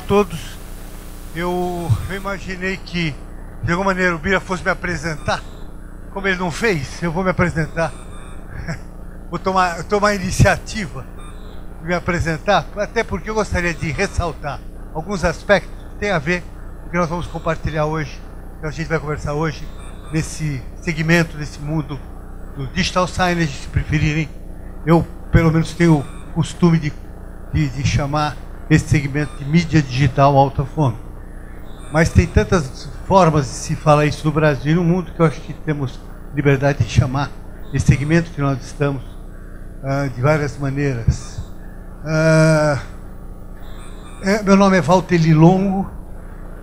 todos. Eu imaginei que, de alguma maneira, o Bira fosse me apresentar. Como ele não fez, eu vou me apresentar. Vou tomar a iniciativa de me apresentar, até porque eu gostaria de ressaltar alguns aspectos que têm a ver com o que nós vamos compartilhar hoje, que a gente vai conversar hoje, nesse segmento, nesse mundo do Digital Signage, se preferirem. Eu, pelo menos, tenho o costume de chamar esse segmento de mídia digital out of home. Mas tem tantas formas de se falar isso no Brasil e no mundo que eu acho que temos liberdade de chamar esse segmento que nós estamos de várias maneiras. Meu nome é Walter Lilongo,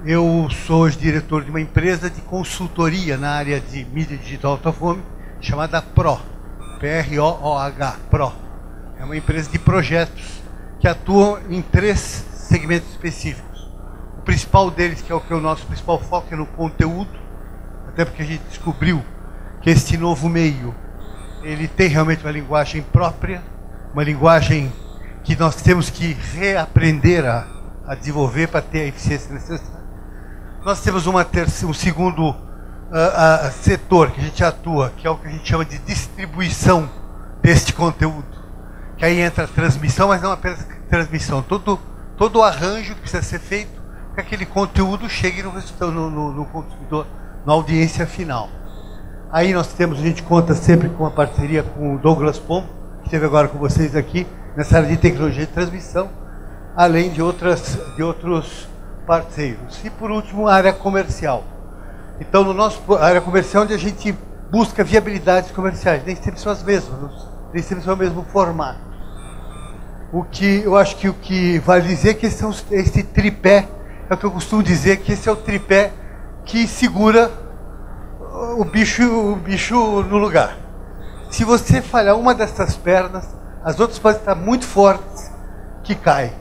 eu sou hoje diretor de uma empresa de consultoria na área de mídia digital out of home, chamada PROH, P-R-O-O-H, PROH. É uma empresa de projetos que atua em 3 segmentos específicos. O principal deles, que é o que é o nosso principal foco, é no conteúdo, até porque a gente descobriu que este novo meio, ele tem realmente uma linguagem própria, uma linguagem que nós temos que reaprender a desenvolver para ter a eficiência necessária. Nós temos um segundo setor que a gente atua, que é o que a gente chama de distribuição deste conteúdo, que aí entra a transmissão, mas não apenas transmissão, todo o arranjo que precisa ser feito para que aquele conteúdo chegue no consumidor, na audiência final. Aí a gente conta sempre com a parceria com o Douglas Pombo, que esteve agora com vocês aqui, nessa área de tecnologia de transmissão, além de outros parceiros. E por último, a área comercial. Então, no nosso área comercial, onde a gente busca viabilidades comerciais, nem sempre são as mesmas, nem sempre são o mesmo formato. Eu acho que o que vale dizer é que esse tripé, é o que eu costumo dizer, que esse é o tripé que segura o bicho no lugar. Se você falhar uma dessas pernas, as outras podem estar muito fortes que caem.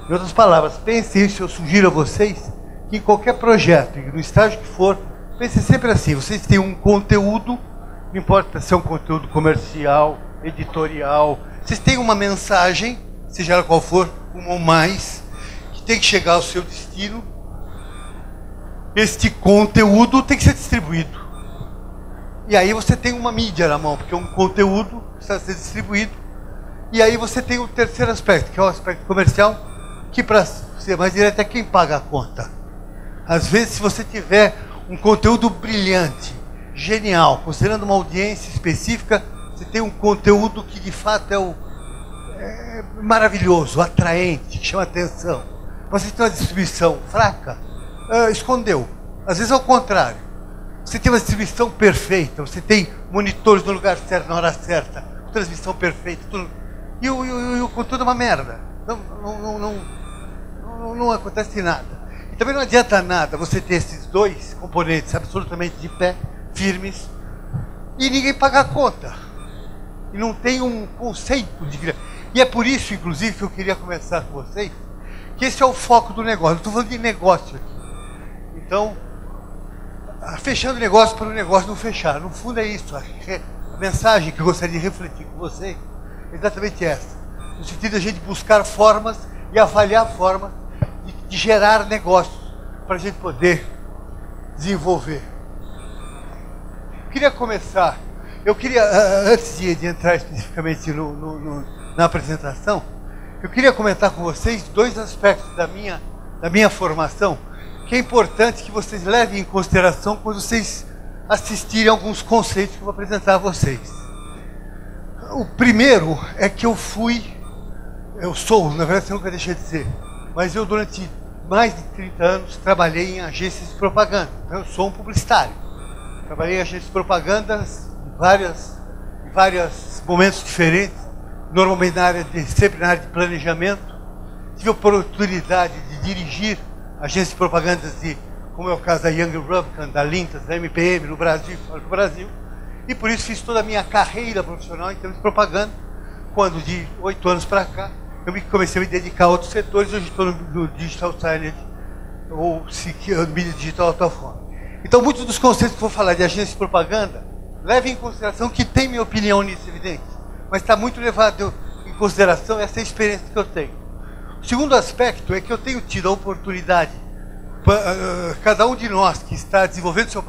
Em outras palavras, pensem isso, eu sugiro a vocês que em qualquer projeto, no estágio que for, pensem sempre assim, vocês têm um conteúdo, não importa se é um conteúdo comercial, editorial, vocês têm uma mensagem, seja ela qual for, uma ou mais, que tem que chegar ao seu destino. Este conteúdo tem que ser distribuído. E aí você tem uma mídia na mão, porque é um conteúdo que precisa ser distribuído. E aí você tem o terceiro aspecto, que é o aspecto comercial, que, para ser mais direto, é quem paga a conta. Às vezes, se você tiver um conteúdo brilhante, genial, considerando uma audiência específica, você tem um conteúdo que de fato é maravilhoso, atraente, que chama atenção. Você tem uma distribuição fraca, escondeu. Às vezes é o contrário. Você tem uma distribuição perfeita, você tem monitores no lugar certo, na hora certa, transmissão perfeita, tudo. E o conteúdo é uma merda. Não acontece nada. E também não adianta nada você ter esses 2 componentes absolutamente de pé, firmes, e ninguém paga a conta. E não tem um conceito de... E é por isso, inclusive, que eu queria começar com vocês, que esse é o foco do negócio. Eu estou falando de negócio aqui. Então, fechando o negócio para o negócio não fechar. No fundo é isso. A mensagem que eu gostaria de refletir com vocês é exatamente essa. No sentido de a gente buscar formas e avaliar formas de gerar negócios para a gente poder desenvolver. Antes de entrar especificamente na apresentação, eu queria comentar com vocês 2 aspectos da minha formação, que é importante que vocês levem em consideração quando vocês assistirem a alguns conceitos que eu vou apresentar a vocês. O primeiro é que na verdade eu nunca deixei de ser, mas eu durante mais de 30 anos trabalhei em agências de propaganda. Eu sou um publicitário. Trabalhei em agências de propaganda em vários momentos diferentes, normalmente sempre na área de planejamento. Tive a oportunidade de dirigir agências de propaganda, como é o caso da Young Rubicon, da Lintas, da MPM no Brasil e fora do Brasil. E por isso fiz toda a minha carreira profissional em termos de propaganda, quando de 8 anos para cá, eu comecei a me dedicar a outros setores. Hoje estou no Digital Signage, ou mídia digital out of home. Então, muitos dos conceitos que eu vou falar de agência de propaganda, levem em consideração que tem minha opinião nisso, evidente, mas está muito levado em consideração essa experiência que eu tenho. O segundo aspecto é que eu tenho tido a oportunidade, cada um de nós que está desenvolvendo seu...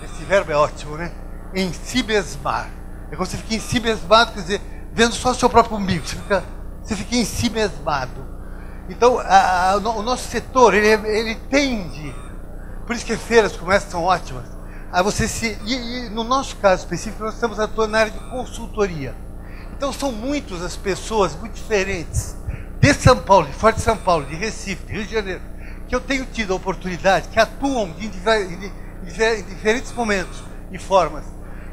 Esse verbo é ótimo, né? Em si mesmar. É quando você fica em si mesmado, quer dizer, vendo só o seu próprio umbigo. Você fica em si mesmado. Então, o nosso setor, ele tende, por isso que feiras como essa são ótimas, a você se... E no nosso caso específico, nós estamos atuando na área de consultoria. Então, são muitas as pessoas muito diferentes, de São Paulo, de Fora de São Paulo, de Recife, de Rio de Janeiro, que eu tenho tido a oportunidade, que atuam em diferentes momentos e formas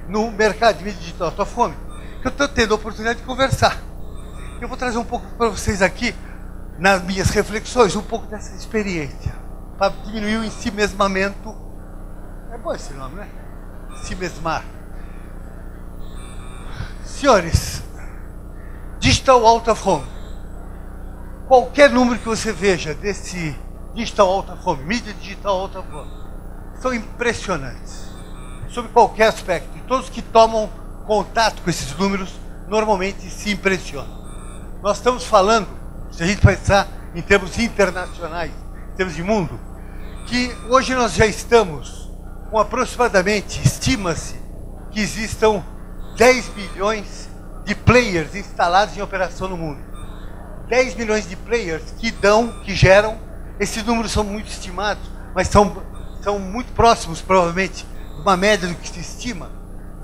no mercado de mídia digital Autofome, que eu estou tendo a oportunidade de conversar. Eu vou trazer um pouco para vocês aqui, nas minhas reflexões, um pouco dessa experiência, para diminuir o ensimesmamento. É bom esse nome, né? Ensimesmar. Senhores, Digital Autofome. Qualquer número que você veja desse Digital Autofome, mídia digital Autofome, são impressionantes, sob qualquer aspecto. E todos que tomam contato com esses números normalmente se impressionam. Nós estamos falando, se a gente pensar em termos internacionais, em termos de mundo, que hoje nós já estamos com aproximadamente, estima-se, que existam 10 milhões de players instalados em operação no mundo. 10 milhões de players que geram, esses números são muito estimados, mas são muito próximos, provavelmente, de uma média do que se estima,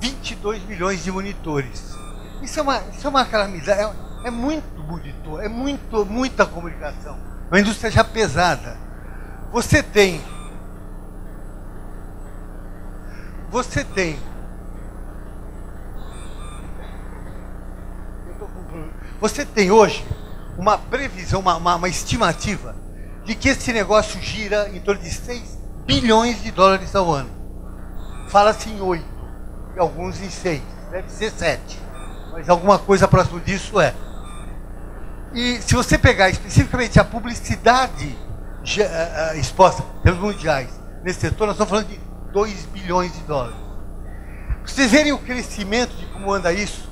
22 milhões de monitores. Isso é uma calamidade, é muito monitor, é muita comunicação, é uma indústria já pesada. Você tem hoje uma previsão, uma estimativa de que esse negócio gira em torno de 6 bilhões de dólares ao ano. Fala-se em 8, e alguns em 6, deve ser 7, mas alguma coisa próximo disso é. E se você pegar especificamente a publicidade exposta em termos mundiais nesse setor, nós estamos falando de 2 bilhões de dólares. Para vocês verem o crescimento de como anda isso,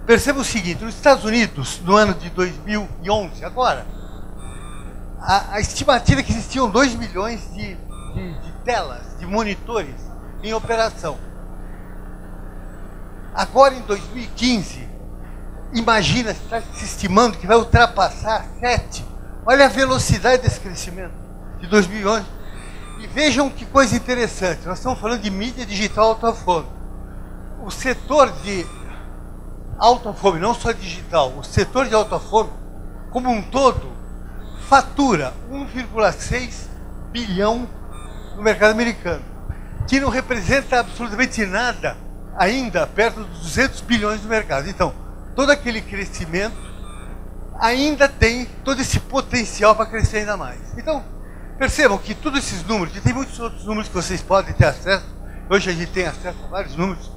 perceba o seguinte: nos Estados Unidos, no ano de 2011, agora, a estimativa é que existiam 2 milhões de telas, de monitores em operação. Agora, em 2015, imagina, está se estimando que vai ultrapassar 7. Olha a velocidade desse crescimento de 2011. E vejam que coisa interessante, nós estamos falando de mídia digital Autofome. O setor de Autofome, não só digital, o setor de Autofome, como um todo, fatura 1,6 bilhão no mercado americano, que não representa absolutamente nada ainda perto dos 200 bilhões do mercado. Então, todo aquele crescimento ainda tem todo esse potencial para crescer ainda mais. Então, percebam que todos esses números, e tem muitos outros números que vocês podem ter acesso, hoje a gente tem acesso a vários números,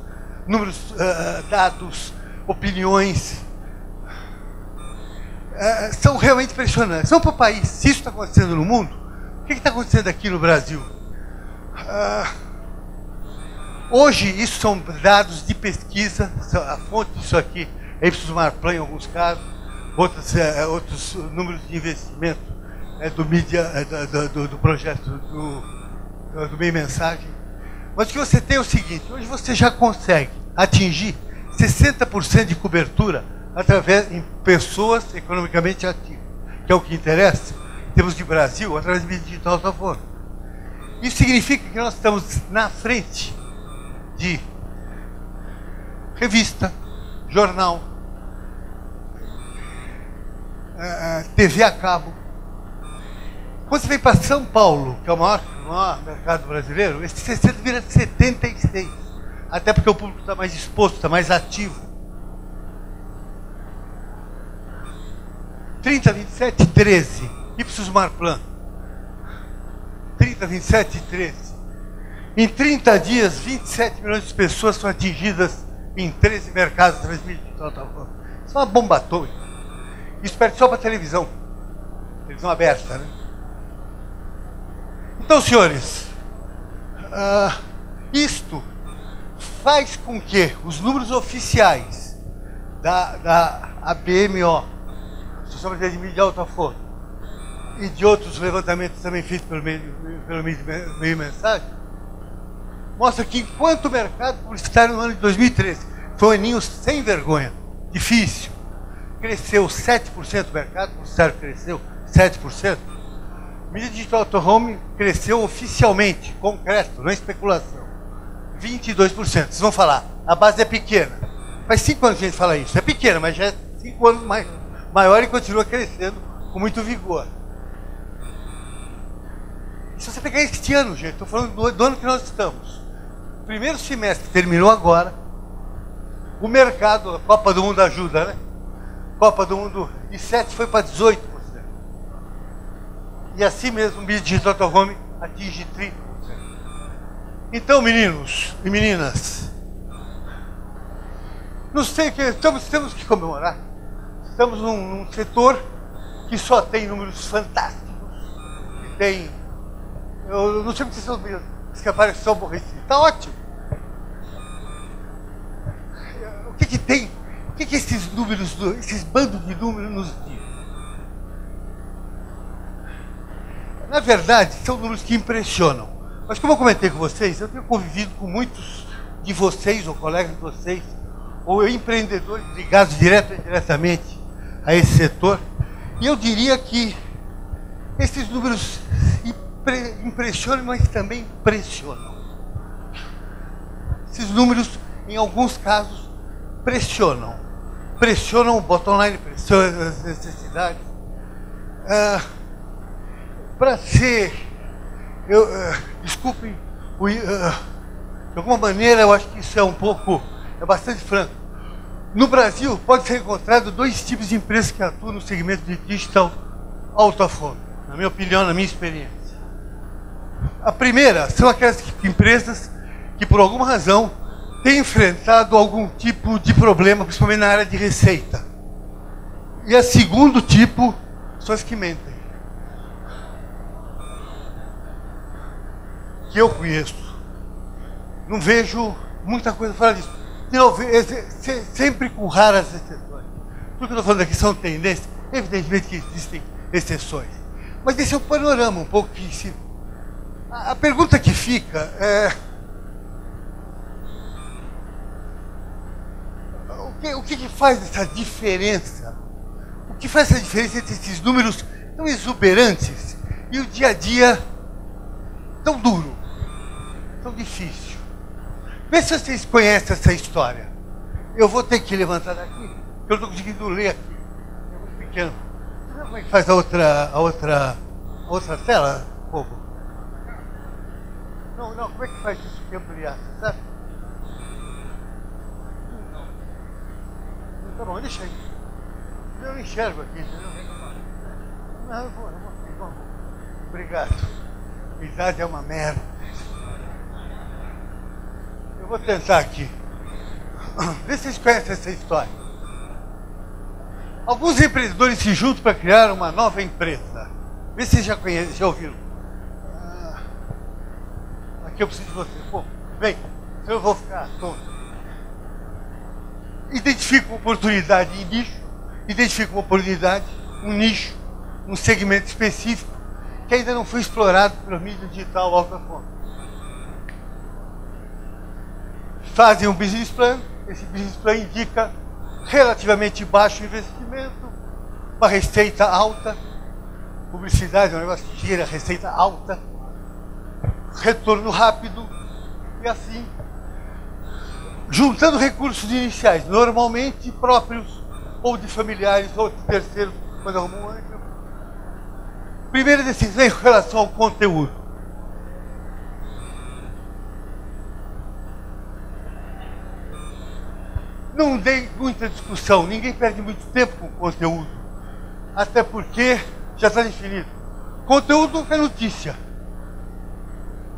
dados, opiniões, são realmente impressionantes. São para o país, se isso está acontecendo no mundo, o que está acontecendo aqui no Brasil? Hoje, isso são dados de pesquisa, a fonte disso aqui é Ipsos Marplan em alguns casos, outros números de investimento do projeto do Meio Mensagem. Mas o que você tem é o seguinte: hoje você já consegue atingir 60% de cobertura através de pessoas economicamente ativas, que é o que interessa, em termos de Brasil, através de mídia digital Autofome. Isso significa que nós estamos na frente de revista, jornal, TV a cabo. Quando você vem para São Paulo, que é o maior mercado brasileiro, esse 60 vira 76. Até porque o público está mais exposto, está mais ativo. 30, 27, 13. Ipsos Marplan. 30, 27 e 13. Em 30 dias, 27 milhões de pessoas são atingidas em 13 mercados através de mídia digital. Isso é uma bomba atômica. Isso perde só para televisão aberta, né? Então, senhores, isto faz com que os números oficiais da a BMO, Associação Brasileira de Mídia de Alta Fonte, e de outros levantamentos também feitos pelo meio mensagem, mostra que enquanto o mercado publicitário no ano de 2013 foi um aninho sem vergonha, difícil, cresceu 7% o mercado publicitário, cresceu 7%, mídia digital out of home cresceu oficialmente, concreto, não é especulação, 22%. Vocês vão falar, a base é pequena. Faz 5 anos que a gente fala isso, é pequena, mas já é 5 anos maior e continua crescendo com muito vigor. E se você pegar este ano, gente, estou falando do ano que nós estamos, o primeiro semestre terminou agora, o mercado, a Copa do Mundo ajuda, né? Copa do Mundo de 7 foi para 18%. E assim mesmo o mídia digital out of home atinge 30%. Então, meninos e meninas, não sei o que, temos que comemorar. Estamos num setor que só tem números fantásticos, que tem... Eu não sei o que vocês estão que apareceu aborrecido. Está ótimo. O que tem? O que esses números, esses bandos de números nos dizem? Na verdade, são números que impressionam. Mas como eu comentei com vocês, eu tenho convivido com muitos de vocês, ou colegas de vocês, ou empreendedores ligados direto ou indiretamente a esse setor, e eu diria que esses números impressionam, mas também pressionam. Esses números, em alguns casos, pressionam. Pressionam o bottom line, pressionam as necessidades. Para ser... desculpem, de alguma maneira eu acho que isso é bastante franco. No Brasil, pode ser encontrado 2 tipos de empresas que atuam no segmento de digital out of home, na minha opinião, na minha experiência. A primeira são aquelas empresas que, por alguma razão, têm enfrentado algum tipo de problema, principalmente na área de receita. E a segundo tipo são as que mentem. Que eu conheço. Não vejo muita coisa fora disso. Sempre com raras exceções. Tudo que eu estou falando aqui são tendências. Evidentemente que existem exceções. Mas esse é o panorama um pouco que se... A pergunta que fica é... O que faz essa diferença? O que faz essa diferença entre esses números tão exuberantes e o dia a dia tão duro, tão difícil? Vê se vocês conhecem essa história. Eu vou ter que levantar daqui, porque eu não estou conseguindo ler aqui. É muito pequeno. Você sabe como é que faz a outra tela, povo? Não, como é que faz isso que ampliar, sabe? Tá bom, deixa aí. Eu não enxergo aqui, entendeu? Não, eu vou aqui. Obrigado. A idade é uma merda. Eu vou tentar aqui. Vê se vocês conhecem essa história. Alguns empreendedores se juntam para criar uma nova empresa. Vê se vocês já conhecem, já ouviram. Aqui eu preciso de você. Pô, vem, senão eu vou ficar tonto. Identifica uma oportunidade em nicho, identifica uma oportunidade, um nicho, um segmento específico que ainda não foi explorado pela mídia digital alta fonte. Fazem um business plan, esse business plan indica relativamente baixo investimento, uma receita alta, publicidade é um negócio que gira receita alta, retorno rápido e assim, juntando recursos iniciais, normalmente próprios ou de familiares ou de terceiros, quando arrumam um anjo. Primeira decisão em relação ao conteúdo. Não dei muita discussão, ninguém perde muito tempo com conteúdo, até porque já está definido. Conteúdo é notícia.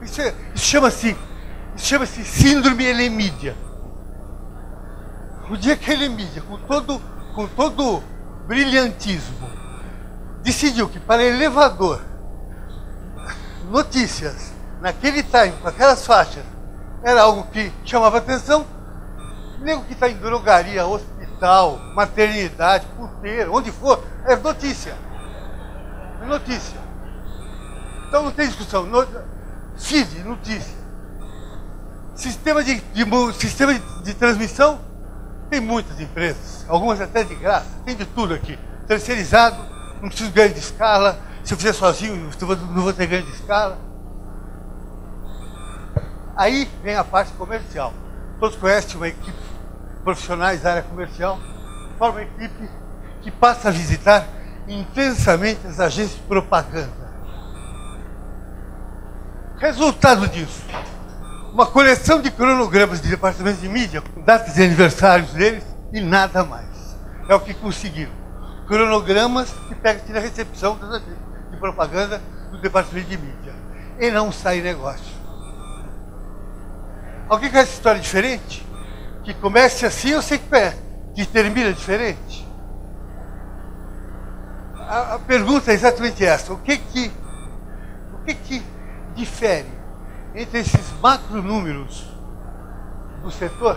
Isso chama-se síndrome Elemídia. O dia que a Elemídia, com todo brilhantismo, decidiu que para elevador, notícias, naquele time, com aquelas faixas, era algo que chamava atenção, nego que está em drogaria, hospital, hospital, maternidade, puteiro, onde for, é notícia. É notícia. Então não tem discussão. Feed, notícia. Sistema de transmissão, tem muitas empresas, algumas até de graça, tem de tudo aqui. Terceirizado, não preciso ganhar de escala. Se eu fizer sozinho, não vou ter ganho de escala. Aí vem a parte comercial. Todos conhecem uma equipe de profissionais da área comercial, forma uma equipe que passa a visitar intensamente as agências de propaganda. Resultado disso, uma coleção de cronogramas de departamentos de mídia, com datas de aniversários deles e nada mais. É o que conseguiram. Cronogramas que pegam na recepção das agências de propaganda do departamento de mídia. E não sai negócio. Alguém quer essa história diferente? Que comece assim, eu sei que termina diferente. A pergunta é exatamente essa. O que difere entre esses macronúmeros do setor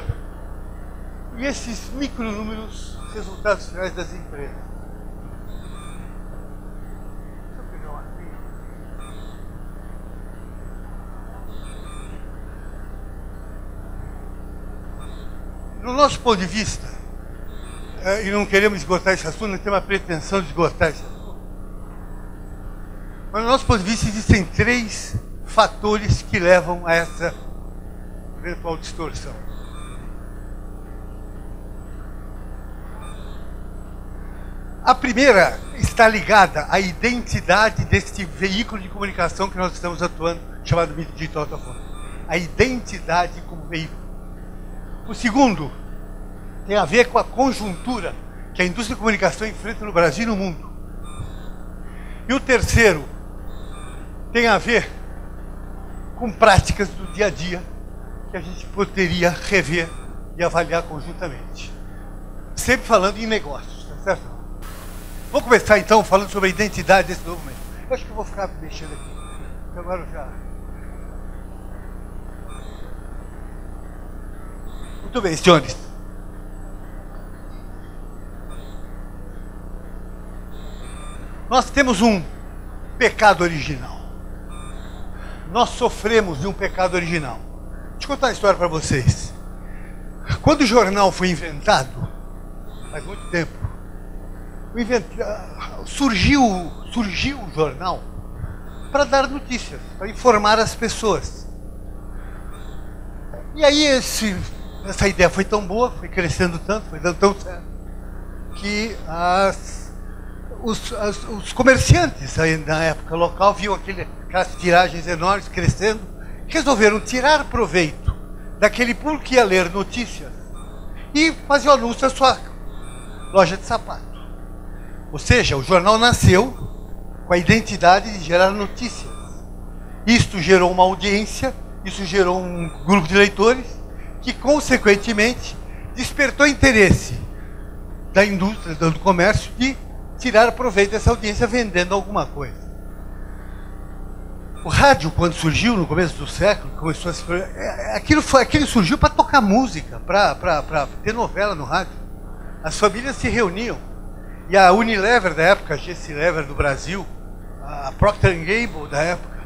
e esses micronúmeros resultados finais das empresas? Deixa eu pegar uma linha. No nosso ponto de vista, e não queremos esgotar esse assunto, não temos a pretensão de esgotar esse assunto, mas no nosso ponto de vista existem 3 fatores que levam a essa eventual distorção. A primeira está ligada à identidade deste veículo de comunicação que nós estamos atuando, chamado mídia digital alta fonte. A identidade como veículo. O segundo tem a ver com a conjuntura que a indústria de comunicação enfrenta no Brasil e no mundo. E o terceiro tem a ver com práticas do dia a dia que a gente poderia rever e avaliar conjuntamente. Sempre falando em negócios, tá certo? Vou começar então falando sobre a identidade desse novo meio. Eu acho que eu vou ficar mexendo aqui. Agora já. Muito bem, senhores. Nós temos um pecado original. Nós sofremos de um pecado original. Deixa eu contar uma história para vocês. Quando o jornal foi inventado, faz muito tempo, surgiu o jornal para dar notícias, para informar as pessoas. E aí essa ideia foi tão boa, foi crescendo tanto, foi dando tão certo, que os comerciantes aí na época local viam aquelas tiragens enormes crescendo, resolveram tirar proveito daquele público que ia ler notícias e fazer o anúncio da sua loja de sapato. Ou seja, o jornal nasceu com a identidade de gerar notícias. Isto gerou uma audiência, isso gerou um grupo de leitores que, consequentemente, despertou interesse da indústria, do comércio, de tirar proveito dessa audiência vendendo alguma coisa. O rádio, quando surgiu no começo do século, começou a se... aquilo surgiu para tocar música, para ter novela no rádio. As famílias se reuniam. E a Unilever da época, a GC Lever do Brasil, a Procter & Gamble da época,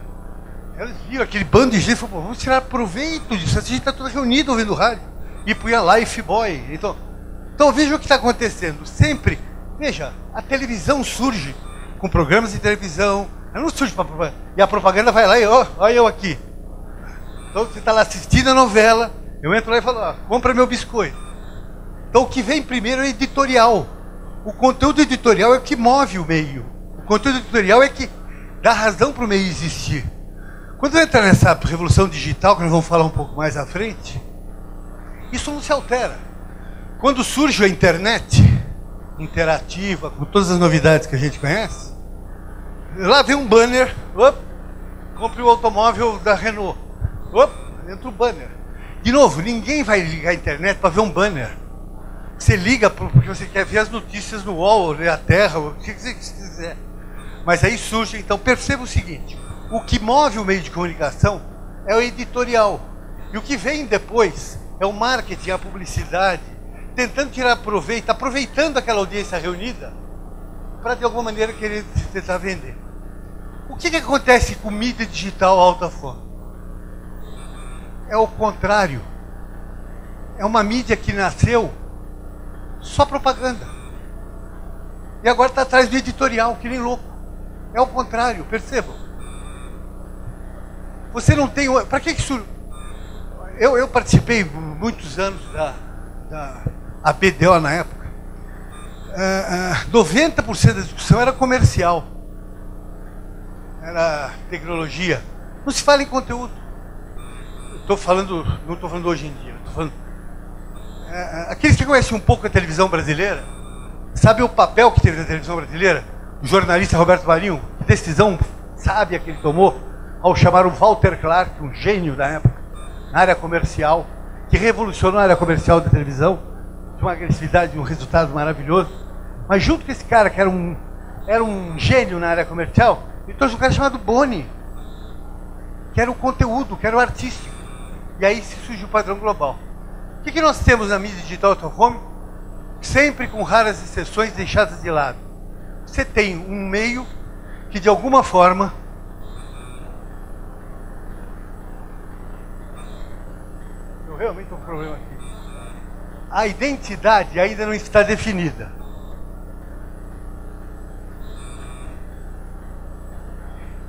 eles viram aquele bando de gente e falaram, vamos tirar proveito disso, a gente está todo reunido ouvindo rádio. E punha Lifebuoy. Então veja o que está acontecendo. Sempre, veja, a televisão surge com programas de televisão, ela não surge para propaganda. E a propaganda vai lá e, olha eu aqui. Então você está lá assistindo a novela, eu entro lá e falo, compra meu biscoito. Então o que vem primeiro é editorial. O conteúdo editorial é o que move o meio. O conteúdo editorial é que dá razão para o meio existir. Quando entra nessa revolução digital, que nós vamos falar um pouco mais à frente, isso não se altera. Quando surge a internet interativa, com todas as novidades que a gente conhece, lá vem um banner, compre o automóvel da Renault. Entra o banner. De novo, ninguém vai ligar a internet para ver um banner. Você liga porque você quer ver as notícias no UOL, ler a Terra, o que você quiser. Mas aí surge, então, perceba o seguinte, o que move o meio de comunicação é o editorial. E o que vem depois é o marketing, a publicidade, tentando tirar proveito, aproveitando aquela audiência reunida, para de alguma maneira querer tentar vender. O que acontece com mídia digital alta fome? É o contrário. É uma mídia que nasceu só propaganda. E agora está atrás do editorial, que nem louco. É o contrário, percebam. Você não tem... Para que isso... Eu participei muitos anos da ABDO na época. 90% da discussão era comercial. Era tecnologia. Não se fala em conteúdo. Não estou falando hoje em dia. Estou falando... aqueles que conhecem um pouco a televisão brasileira, sabem o papel que teve na televisão brasileira? O jornalista Roberto Marinho, que decisão sábia que ele tomou ao chamar o Walter Clark, um gênio da época, na área comercial, que revolucionou a área comercial da televisão, de uma agressividade, de um resultado maravilhoso. Mas junto com esse cara, que era um gênio na área comercial, ele trouxe um cara chamado Boni, que era o conteúdo, que era o artístico. E aí se surge o padrão global. O que nós temos na mídia digital out of home? Sempre com raras exceções deixadas de lado. Você tem um meio que de alguma forma eu realmente tenho um problema aqui. A identidade ainda não está definida.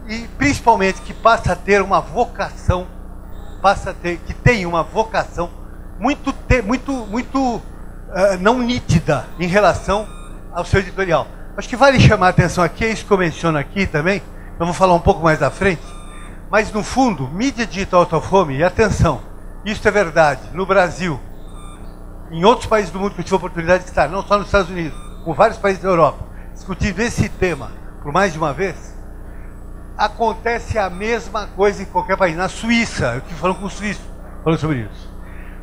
E principalmente que passa a ter uma vocação, que tem uma vocação muito não nítida em relação ao seu editorial. Acho que vale chamar a atenção aqui, é isso que eu menciono aqui também, eu vou falar um pouco mais à frente, mas no fundo, mídia digital out of home, e atenção, isso é verdade, no Brasil, em outros países do mundo que eu tive a oportunidade de estar, não só nos Estados Unidos, com vários países da Europa, discutindo esse tema por mais de uma vez, acontece a mesma coisa em qualquer país. Na Suíça, eu estive falando com o suíço, falando sobre isso.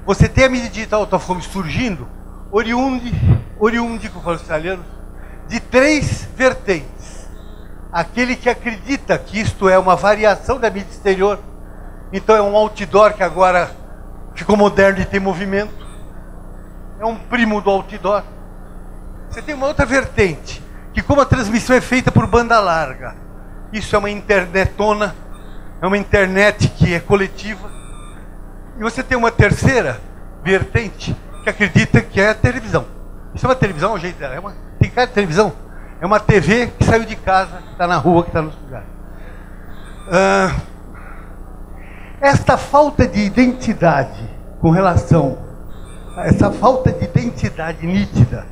Você tem a mídia digital out of home surgindo, oriunde, como falam os italianos, de três vertentes. Aquele que acredita que isto é uma variação da mídia exterior, então é um outdoor que agora ficou moderno e tem movimento, é um primo do outdoor. Você tem uma outra vertente, que como a transmissão é feita por banda larga, isso é uma internetona, é uma internet que é coletiva. E você tem uma terceira vertente, que acredita que é a televisão. Isso é uma televisão, o jeito dela. Tem cara de televisão? É uma TV que saiu de casa, que está na rua, que está nos lugares. Esta falta de identidade com relação a essa falta de identidade nítida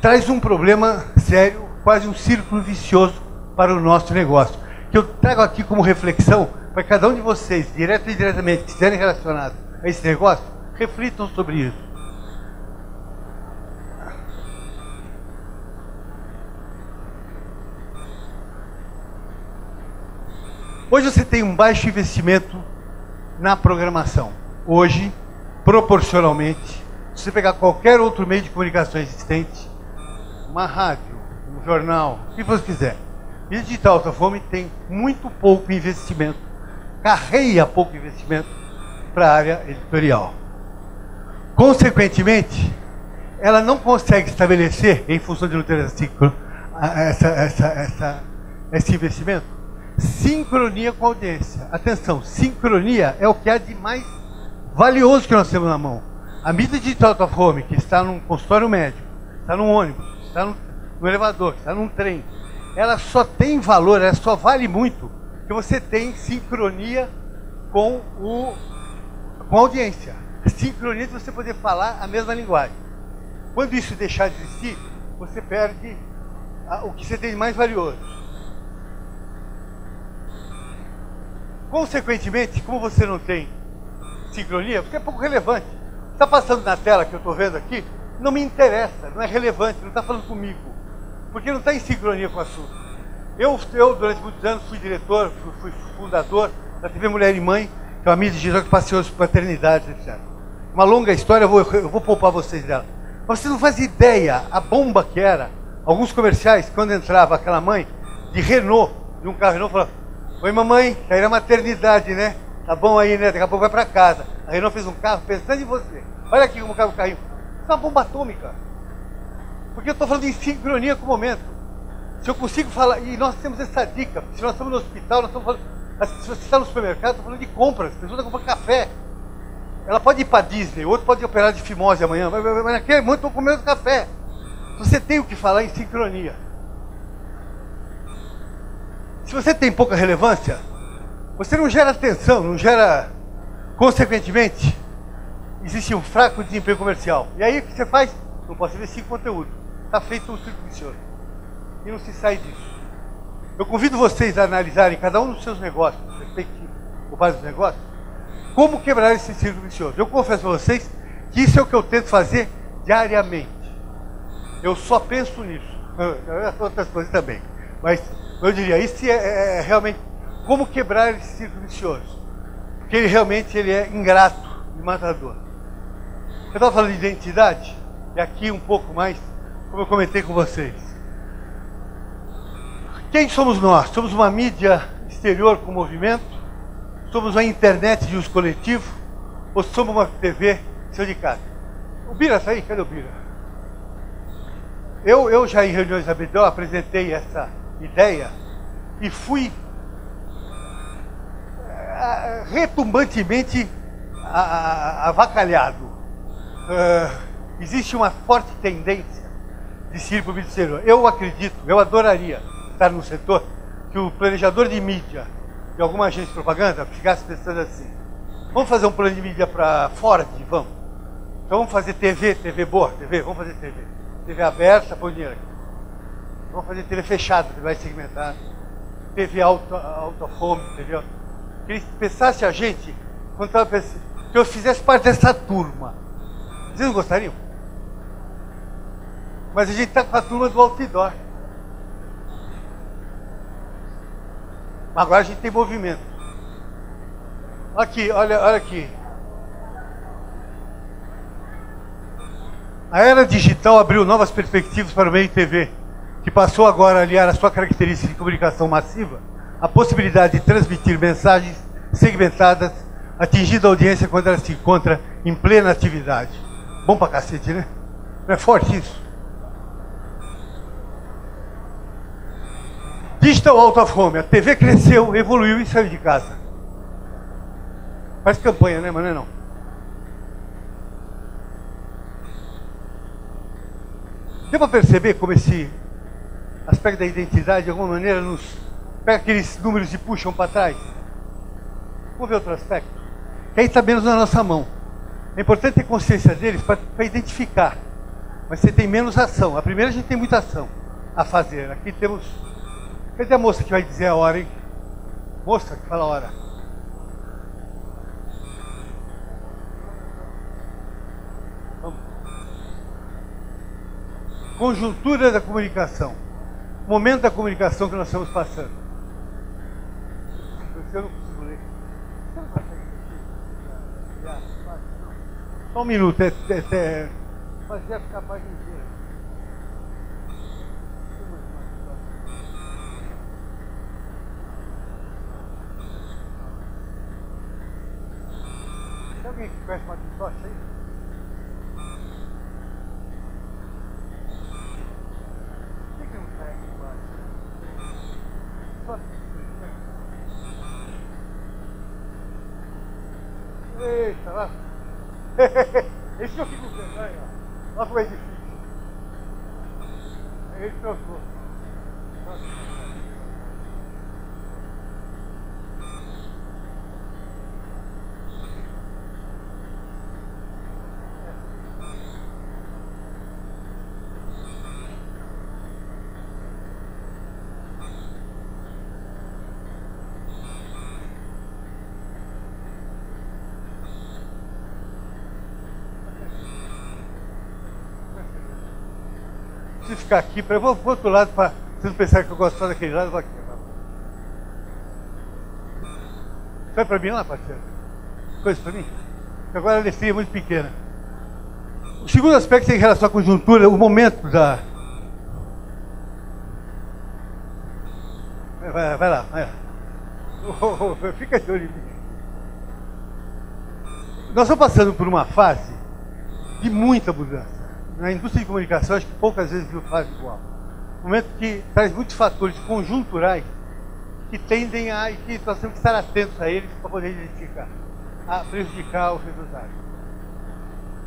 traz um problema sério, quase um círculo vicioso para o nosso negócio, que eu trago aqui como reflexão para cada um de vocês, direto e indiretamente, que estiverem relacionados a esse negócio, reflitam sobre isso. Hoje você tem um baixo investimento na programação. Hoje, proporcionalmente, se você pegar qualquer outro meio de comunicação existente, uma rádio, um jornal, o que você quiser, e o digital out of home tem muito pouco investimento, carreia pouco investimento para a área editorial. Consequentemente, ela não consegue estabelecer, em função de Lutero Ciclo, esse investimento, sincronia com a audiência. Atenção, sincronia é o que há de mais valioso que nós temos na mão. A mídia digital out of home, que está num consultório médico, está num ônibus, está no elevador, está num trem, ela só tem valor, ela só vale muito que você tem sincronia com a audiência. Sincronia de você poder falar a mesma linguagem. Quando isso deixar de existir, você perde o que você tem de mais valioso. Consequentemente, como você não tem sincronia, você é pouco relevante. Está passando na tela que eu estou vendo aqui, não me interessa, não é relevante, não está falando comigo, porque não está em sincronia com o assunto. Eu durante muitos anos, fui diretor, fui fundador da TV Mulher e Mãe, que é uma mídia digital que passeou por paternidade, etc. Uma longa história, eu vou poupar vocês dela. Mas vocês não fazem ideia a bomba que era. Alguns comerciais, quando entrava aquela mãe de Renault, de um carro Renault, falava: oi mamãe, tá aí na maternidade, né? Tá bom aí, né? Daqui a pouco vai para casa. A Renault fez um carro pensando em você. Olha aqui como cabe o carrinho. Isso é uma bomba atômica. Porque eu estou falando em sincronia com o momento. Se eu consigo falar, e nós temos essa dica, se nós estamos no hospital, nós estamos falando, se você está no supermercado, estamos falando de compras, a pessoa está comprando café. Ela pode ir para Disney, outro pode operar de fimose amanhã, mas naquele momento estão comendo café. Você tem o que falar em sincronia. Se você tem pouca relevância, você não gera atenção, não gera, consequentemente, existe um fraco desempenho comercial. E aí o que você faz? Não posso investir em conteúdo. Está feito um círculo vicioso. E não se sai disso. Eu convido vocês a analisarem cada um dos seus negócios, respectivos, ou vários negócios, como quebrar esse círculo vicioso. Eu confesso a vocês que isso é o que eu tento fazer diariamente. Eu só penso nisso. Outras coisas também. Mas eu diria, isso é realmente como quebrar esse círculo vicioso. Porque ele realmente é ingrato e matador. Eu estava falando de identidade, e aqui um pouco mais, como eu comentei com vocês. Quem somos nós? Somos uma mídia exterior com movimento? Somos uma internet de uso coletivo? Ou somos uma TV seu de casa? O Bira está aí? Cadê o Bira? Eu já em reuniões da BDO apresentei essa ideia e fui retumbantemente avacalhado. Existe uma forte tendência de se ir para o mídia exterior. Eu acredito, eu adoraria estar no setor que o planejador de mídia de alguma agência de propaganda ficasse pensando assim: vamos fazer um plano de mídia para Ford? Vamos. Então vamos fazer TV boa, vamos fazer TV aberta, põe dinheiro aqui. Vamos fazer TV fechada, que vai segmentar. TV out of home, entendeu? Que ele pensasse a gente, quando estava pensando, que eu fizesse parte dessa turma. Vocês não gostariam? Mas a gente está com a turma do outdoor. Agora a gente tem movimento. Aqui, olha aqui. A era digital abriu novas perspectivas para o meio TV, que passou agora a aliar a sua característica de comunicação massiva a possibilidade de transmitir mensagens segmentadas, atingindo a audiência quando ela se encontra em plena atividade. Bom pra cacete, né? Não é forte isso? Digital out of home. A TV cresceu, evoluiu e saiu de casa. Faz campanha, né? Mas não é não. Deu para perceber como esse aspecto da identidade, de alguma maneira, nos pega aqueles números e puxam para trás? Vamos ver outro aspecto? Que aí está menos na nossa mão. É importante ter consciência deles para identificar. Mas você tem menos ação. A primeira a gente tem muita ação a fazer. Aqui temos... Cadê a moça que vai dizer a hora, hein? Moça que fala a hora. Vamos. Conjuntura da comunicação. Momento da comunicação que nós estamos passando. Eu não consigo ler. Você não consegue ler? Só um minuto. Mas deve ficar a página inteira. Tem alguém que conhece uma tocha aí? Por que não sai aqui embaixo? Só eita, lá. Esse eu fico vendo, aí, ó. Olha como é difícil. Ele trocou. Preciso ficar aqui, eu vou pro outro lado para vocês não pensarem que eu gosto só daquele lado, eu vou aqui. Vai para mim lá, parceiro? Coisa para mim? Porque agora a letrinha é muito pequena. O segundo aspecto tem relação à conjuntura, o momento da... Vai lá, vai lá. Fica de olho em mim. Nós estamos passando por uma fase de muita mudança. Na indústria de comunicação, acho que poucas vezes viu fase igual. Um momento que traz muitos fatores conjunturais que tendem a, e que nós temos que estar atentos a eles para poder identificar, a prejudicar os resultados.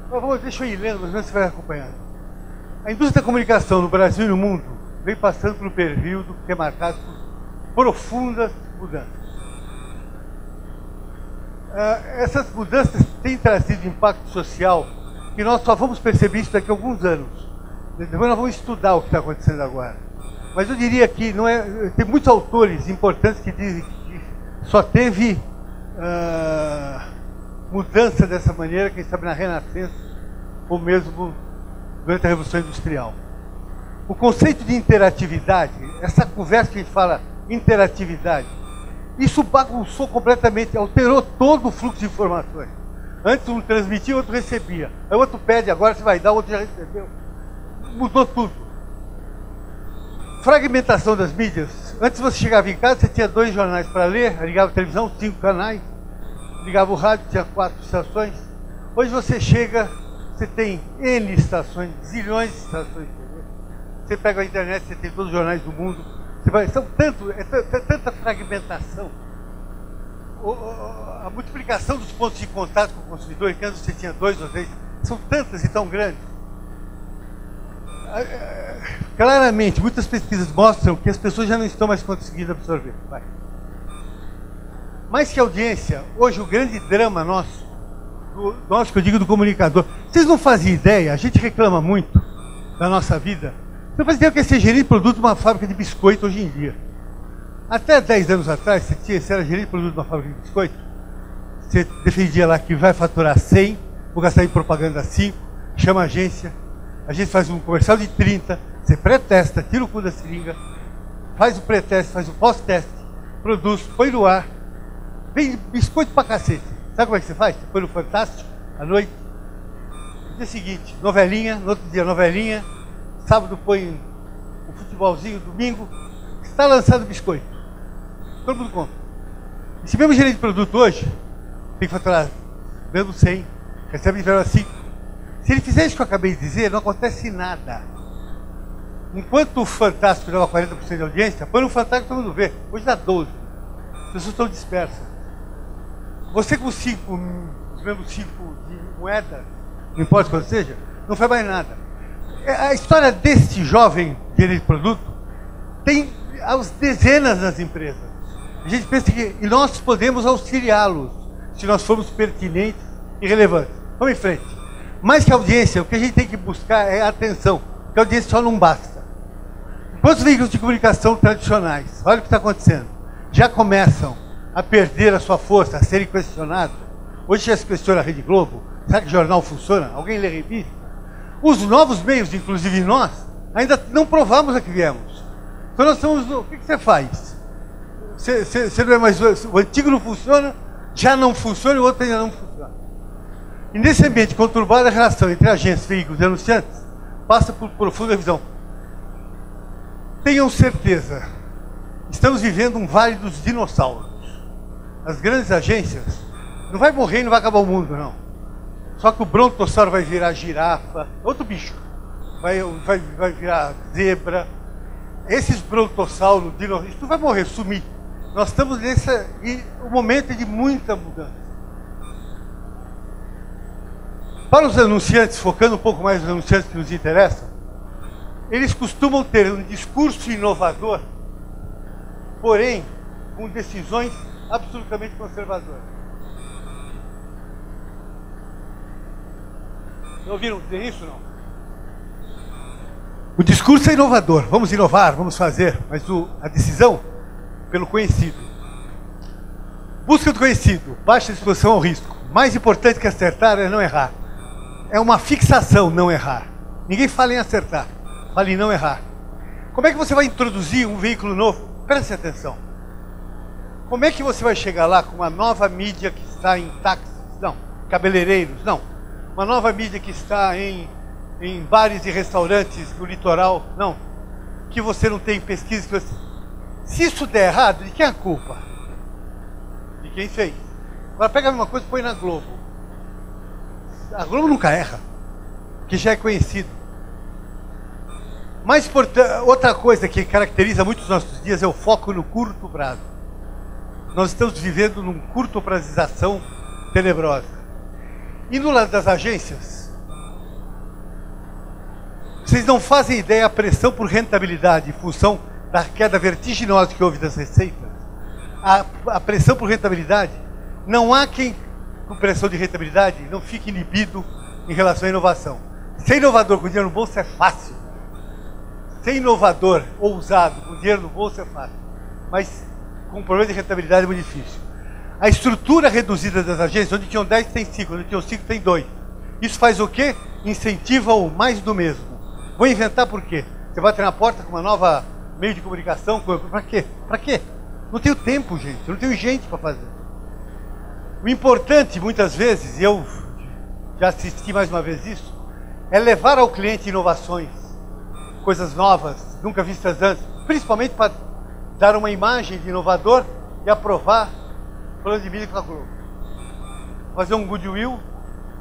Então, deixa eu ir lendo, mas você vai acompanhando. A indústria da comunicação no Brasil e no mundo vem passando por um período que é marcado por profundas mudanças. Essas mudanças têm trazido impacto social que nós só vamos perceber isso daqui a alguns anos. Depois nós vamos estudar o que está acontecendo agora. Mas eu diria que não é, tem muitos autores importantes que dizem que só teve mudança dessa maneira, quem sabe na Renascença, ou mesmo durante a Revolução Industrial. O conceito de interatividade, essa conversa que a gente fala, interatividade, isso bagunçou completamente, alterou todo o fluxo de informações. Antes um transmitia, o outro recebia. Aí o outro pede, agora você vai dar, o outro já recebeu. Mudou tudo. Fragmentação das mídias. Antes você chegava em casa, você tinha 2 jornais para ler, ligava a televisão, 5 canais, ligava o rádio, tinha 4 estações. Hoje você chega, você tem N estações, zilhões de estações. Você pega a internet, você tem todos os jornais do mundo. São tanta fragmentação. A multiplicação dos pontos de contato com o consumidor, que antes você tinha 2 ou 3, são tantas e tão grandes. Claramente, muitas pesquisas mostram que as pessoas já não estão mais conseguindo absorver. Vai. Mais que audiência, hoje o grande drama nosso, que eu digo do comunicador, vocês não fazem ideia, a gente reclama muito da nossa vida. Você não faz ideia o que é ser gerente de produto de uma fábrica de biscoito hoje em dia. Até 10 anos atrás, você era gerente de produto de uma fábrica de biscoito, você defendia lá que vai faturar 100, vou gastar em propaganda 5, chama a agência faz um comercial de 30, você pré-testa, tira o cu da seringa, faz o pré-teste, faz o pós-teste, produz, põe no ar, vem biscoito pra cacete. Sabe como é que você faz? Você põe no Fantástico, à noite, no dia seguinte, novelinha, no outro dia, novelinha, sábado põe um futebolzinho, domingo, está lançado biscoito. Todo mundo compra. E se mesmo gerente de produto hoje, tem que faturar mesmo 100, recebe de 5. Se ele fizer isso que eu acabei de dizer, não acontece nada. Enquanto o Fantástico dava 40% de audiência, põe no Fantástico todo mundo vê. Hoje dá 12. As pessoas estão dispersas. Você com os mesmos 5 de moeda, não importa quanto seja, não faz mais nada. A história deste jovem gerente de produto tem as dezenas das empresas. A gente pensa que nós podemos auxiliá-los se nós formos pertinentes e relevantes. Vamos em frente. Mais que audiência, o que a gente tem que buscar é atenção, porque a audiência só não basta. Enquanto os veículos de comunicação tradicionais, olha o que está acontecendo, já começam a perder a sua força, a serem questionados. Hoje já se questiona a Rede Globo, será que o jornal funciona? Alguém lê revista? Os novos meios, inclusive nós, ainda não provamos a que viemos. Então nós estamos, o que você faz? Você não é mais, o antigo não funciona, já não funciona e o outro ainda não funciona. E nesse ambiente conturbado, a relação entre agentes, veículos e anunciantes passa por profunda visão. Tenham certeza, estamos vivendo um vale dos dinossauros. As grandes agências, não vai morrer e não vai acabar o mundo, não. Só que o brontossauro vai virar girafa, outro bicho. Vai virar zebra. Esses brontossauros, isso não vai morrer, sumir. Nós estamos nessa... E o momento é de muita mudança. Para os anunciantes, focando um pouco mais nos anunciantes que nos interessam, eles costumam ter um discurso inovador, porém, com decisões absolutamente conservadoras. Não ouviram dizer isso, não? O discurso é inovador, vamos inovar, vamos fazer, mas a decisão, pelo conhecido. Busca do conhecido, baixa exposição ao risco. Mais importante que acertar é não errar. É uma fixação não errar. Ninguém fala em acertar, fala em não errar. Como é que você vai introduzir um veículo novo? Preste atenção. Como é que você vai chegar lá com uma nova mídia que está em táxis? Não. Cabeleireiros? Não. Uma nova mídia que está em bares e restaurantes do litoral? Não. Que você não tem pesquisa. Que você... Se isso der errado, de quem é a culpa? De quem fez. Agora pega a mesma coisa e põe na Globo. A Globo nunca erra. que já é conhecido. Mas outra coisa que caracteriza muito os nossos dias é o foco no curto prazo. Nós estamos vivendo num curto prazização tenebrosa. E no lado das agências, vocês não fazem ideia a pressão por rentabilidade em função da queda vertiginosa que houve das receitas. A pressão por rentabilidade, não há quem com pressão de rentabilidade não fique inibido em relação à inovação. Ser inovador com dinheiro no bolso é fácil. Ser inovador, ousado, com dinheiro no bolso é fácil. Mas com problema de rentabilidade é muito difícil. A estrutura reduzida das agências, onde tinham 10 tem 5, onde tinham 5 tem 2. Isso faz o quê? Incentiva o mais do mesmo. Vou inventar por quê? Você bate na porta com uma nova meio de comunicação, para quê? Para quê? Não tenho tempo, gente. Eu não tenho gente para fazer. O importante, muitas vezes, e eu já assisti mais uma vez isso, é levar ao cliente inovações, coisas novas, nunca vistas antes, principalmente para dar uma imagem de inovador e aprovar o plano de mídia com a Globo. Fazer um goodwill,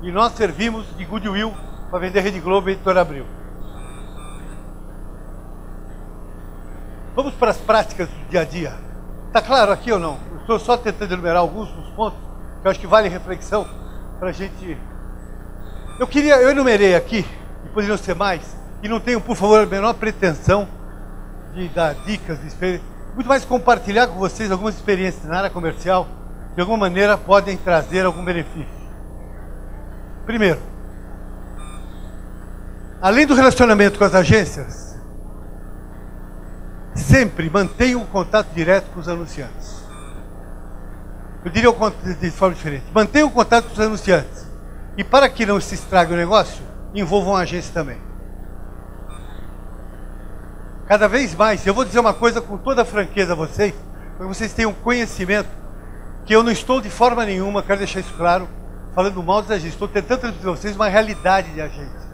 e nós servimos de goodwill para vender Rede Globo e Editora Abril. Vamos para as práticas do dia a dia. Está claro aqui ou não? Eu estou só tentando enumerar alguns dos pontos que eu acho que vale reflexão para a gente... Eu enumerei aqui, e poderiam ser mais, e não tenho, por favor, a menor pretensão de dar dicas, muito mais compartilhar com vocês algumas experiências na área comercial, de alguma maneira podem trazer algum benefício. Primeiro, além do relacionamento com as agências, sempre mantenham um contato direto com os anunciantes. Eu diria de forma diferente. Mantenham um contato com os anunciantes. E para que não se estrague o negócio, envolvam a agência também. Cada vez mais, eu vou dizer uma coisa com toda a franqueza a vocês, para que vocês tenham conhecimento, que eu não estou de forma nenhuma, quero deixar isso claro, falando mal das agências. Estou tentando transmitir a vocês uma realidade de agência.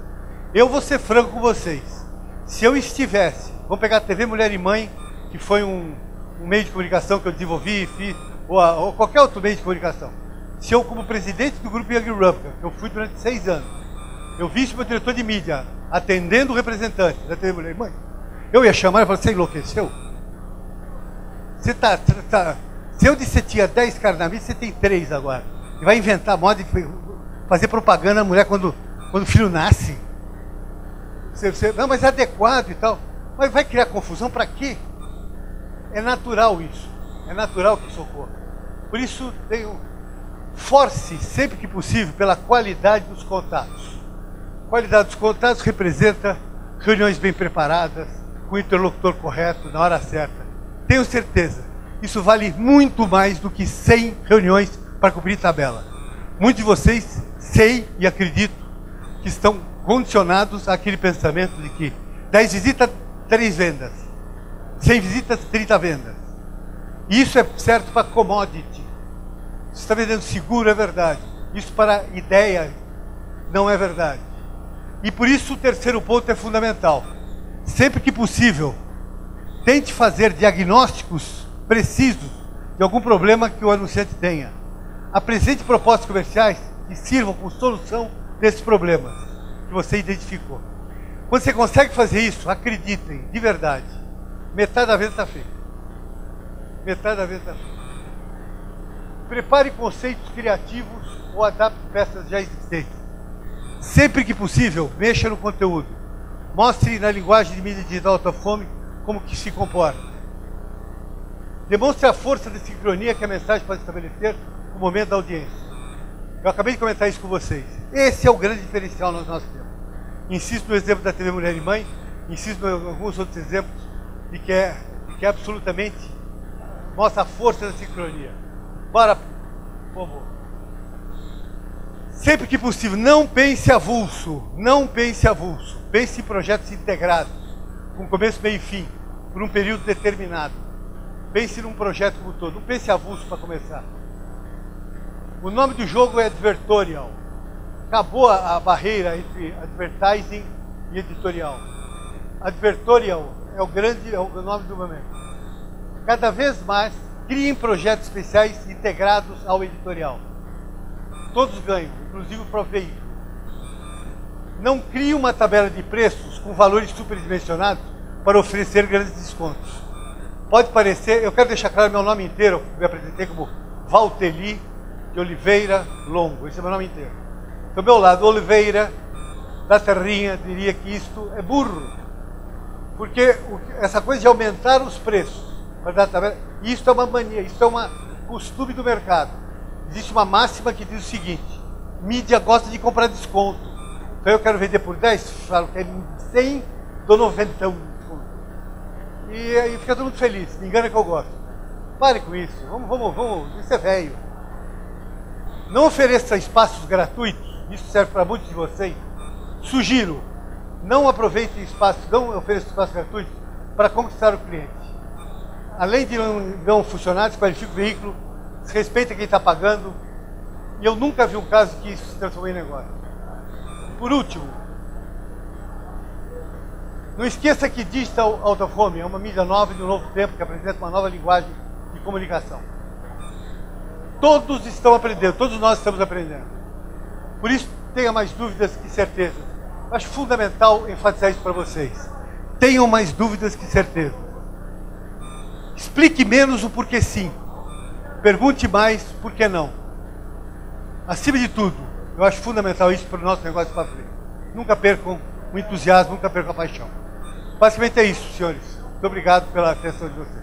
Eu vou ser franco com vocês. Se eu estivesse, vou pegar a TV Mulher e Mãe, que foi um meio de comunicação que eu desenvolvi, fiz, ou qualquer outro meio de comunicação. Se eu, como presidente do grupo Young Rupka, que eu fui durante 6 anos, eu visse meu diretor de mídia atendendo o representante da TV Mulher e Mãe, eu ia chamar e falar, você enlouqueceu? Se eu disse que você tinha 10 caras na mídia, você tem 3 agora. E vai inventar moda de fazer propaganda à mulher quando o filho nasce. Não, mas é adequado e tal. Mas vai criar confusão para quê? É natural isso. É natural que isso ocorra. Por isso, force sempre que possível pela qualidade dos contatos. Qualidade dos contatos representa reuniões bem preparadas, com o interlocutor correto, na hora certa. Tenho certeza, isso vale muito mais do que 100 reuniões para cumprir tabela. Muitos de vocês, sei e acredito, que estão condicionados àquele pensamento de que 10 visitas, 3 vendas. 100 visitas, 30 vendas. E isso é certo para commodity. Você está vendendo seguro, é verdade. Isso para ideia não é verdade. E por isso o terceiro ponto é fundamental. Sempre que possível, tente fazer diagnósticos precisos de algum problema que o anunciante tenha. Apresente propostas comerciais que sirvam como solução desses problemas que você identificou. Quando você consegue fazer isso, acreditem, de verdade, metade da venda está feita. Metade da venda está feita. Prepare conceitos criativos ou adapte peças já existentes. Sempre que possível, mexa no conteúdo. Mostre na linguagem de mídia digital alta fome como que se comporta. Demonstre a força de sincronia que a mensagem pode estabelecer no momento da audiência. Eu acabei de comentar isso com vocês. Esse é o grande diferencial no nosso tempo. Insisto no exemplo da TV Mulher e Mãe, insisto em alguns outros exemplos de que é absolutamente mostra a força da sincronia. Bora, por favor. Sempre que possível, não pense avulso. Não pense avulso. Pense em projetos integrados, com começo, meio e fim, por um período determinado. Pense num projeto como todo. Não pense avulso para começar. O nome do jogo é Advertorial. Acabou a barreira entre advertising e editorial. Advertorial é o nome do momento. Cada vez mais, criem projetos especiais integrados ao editorial. Todos ganham, inclusive o próprio veículo. Não crie uma tabela de preços com valores superdimensionados para oferecer grandes descontos. Pode parecer, eu quero deixar claro meu nome inteiro, eu me apresentei como Valteli de Oliveira Longo, esse é meu nome inteiro. Do meu lado, Oliveira, da Terrinha, diria que isto é burro. Porque essa coisa de aumentar os preços, para dar tabela, isso é uma mania, isso é um costume do mercado. Existe uma máxima que diz o seguinte: mídia gosta de comprar desconto. Então eu quero vender por 10, falo que é 100, dou 90 de desconto. E aí fica todo mundo feliz, me engana que eu gosto. Pare com isso, vamos, isso é velho. Não ofereça espaços gratuitos, isso serve para muitos de vocês. Sugiro, não aproveitem espaços, não ofereçam espaços gratuitos para conquistar o cliente. Além de não funcionar, desqualifica o veículo, desrespeita quem está pagando. E eu nunca vi um caso que isso se transformou em negócio. Por último, não esqueça que Digital Out of Home é uma mídia nova e de um novo tempo que apresenta uma nova linguagem de comunicação. Todos estão aprendendo, todos nós estamos aprendendo. Por isso, tenha mais dúvidas que certezas. Acho fundamental enfatizar isso para vocês. Tenham mais dúvidas que certezas. Explique menos o porquê sim. Pergunte mais por que não. Acima de tudo, eu acho fundamental isso para o nosso negócio para frente. Nunca percam o entusiasmo, nunca percam a paixão. Basicamente é isso, senhores. Muito obrigado pela atenção de vocês.